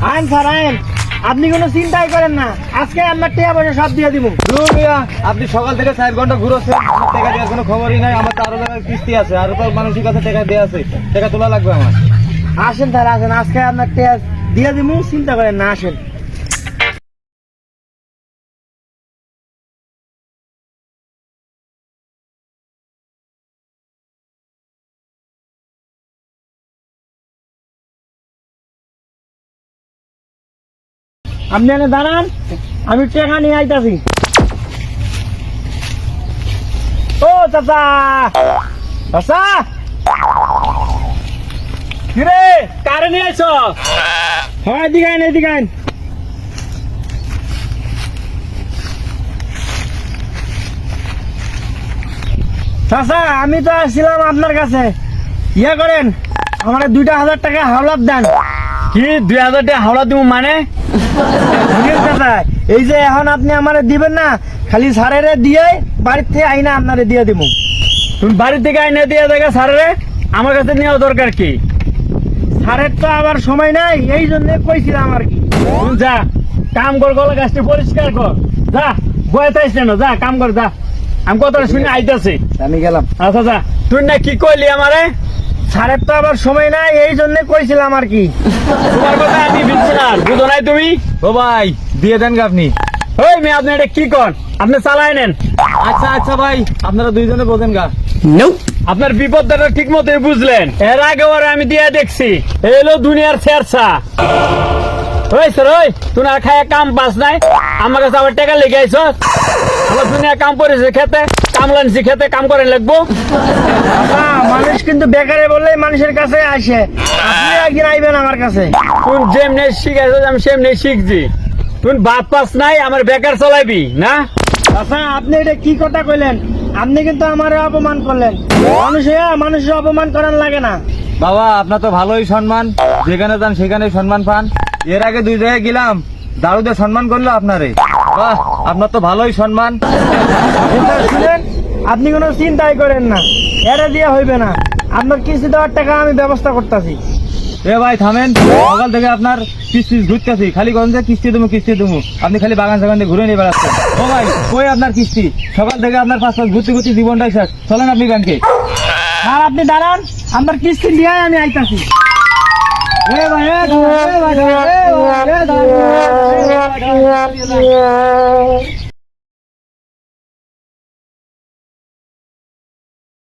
আইন স্যার আইন, আপনি কোনো চিন্তাই করেন না, আজকে আমার টাকা পয়সা সব দিয়ে দিব। আপনি সকাল থেকে 4 ঘন্টা ঘুরোছেন, টাকা দেওয়ার কোনো খবরই নাই। আমার তো আরো জায়গায় কিস্তি আছে, আরো তো মানুষের কাছে টাকা দেওয়া আছে, টাকা তোলা লাগবে আমার। আসেন স্যার আসেন, আজকে আপনার টাকা দিয়ে দিব, চিন্তা করেন না, আসেন। আপনি এনে দাঁড়ান, আমি টাকা নিয়ে আইতাছি। ও চাচা, চাচা কিরে কারে নিয়ে আইছো? হ্যাঁ এদিকে আইন, এদিকে আইন। চাচা আমি তো আসছিলাম আপনার কাছে, ইয়ে করেন আমার 2,000 টাকা হাওলাত দেন। কি 2000 টাকা হাওড়া দিব মানে? বুঝলেন চাচা, এই যে এখন আপনি আমারে দিবেন না, খালি সারেরে দিয়ে বাড়ির থেকে আইনা আপনারে দিয়ে দিব। তুমি বাড়ি থেকে আইনে দিয়ে দেখা সারে আমার কাছে নেওয়া দরকার কি? সারের তো আবার সময় নাই, এই জন্য কইছিলাম আর কি। তুই যা কাম কর, গলা গাছটি পরিষ্কার কর, যা বয়ে থাইস না, যা কাম কর যা। আমি কথাটা শুনে আইতাছি। আমি গেলাম। আচ্ছা যা। তুই না কি কইলি আমারে? সারের তো আবার সময় নাই, এই জন্য কইছিলাম আর কি। তোমার কথা আমি বুঝছি না, বুঝো নাই তুমি? ও ভাই দিয়ে দেন গা আপনি। ওই মেয়ে আপনি এটা কি কর? আপনি চালাই নেন। আচ্ছা আচ্ছা ভাই, আপনারা দুইজনে বোঝেন গা। আপনার বিপদটা ঠিক মতোই বুঝলেন। এর আগে ওরা আমি দিয়ে দেখছি, এলো দুনিয়ার ছেড়ছা। ওই স্যার ওই তুই না খায় কাম পাস নাই, আমার কাছে আবার টাকা লেগে আইছ। আমার দুনিয়া কাম করেছে খেতে, কাম লানছি খেতে, কাম করে লাগবো। মানুষ কিন্তু বেকারে বললেই মানুষের কাছে আসে, আপনি একদিন আইবেন আমার কাছে। তুই যেমনি শিখাইছ আমি সেমনি শিখছি। তুই বাদ পাস নাই, আমার বেকার চলাইবি না? আচ্ছা আপনি এটা কি কথা কইলেন? আপনি কিন্তু আমারে অপমান করলেন। মানুষের অপমান করার লাগে না। বাবা আপনার তো ভালোই সম্মান, যেখানে যান সেখানে সম্মান পান। এর আগে 2 জায়গায় গেলাম, দারুদে সম্মান করলো আপনারে। বাহ, আপনার তো ভালোই সম্মান। শুনেন, আপনি কোনো চিন্তাই করেন না, এটা দিয়ে হইবে না। আপনার কিস্তি দেওয়ার টাকা আমি ব্যবস্থা করতেছি। এ ভাই থামেন, সকাল থেকে আপনার কিস্তি ঘুরতেছি, খালি করেন যে কিস্তি দেবো কিস্তি দেবো, আপনি খালি বাগান সাগান দিয়ে ঘুরে নিয়ে বেড়াচ্ছেন। ও ভাই কই আপনার কিস্তি? সকাল থেকে আপনার 5 মাস ঘুরতে ঘুরতে জীবনটাই শেষ। চলেন আপনি ব্যাংকে। আর আপনি দাঁড়ান, আপনার কিস্তি নিয়ে আমি আইতাছি। এ ভাই, এ দাঁড়ান, এ ভাই, এ ভাই, এ দাঁড়ান, এ ভাই, এ দাঁড়ান।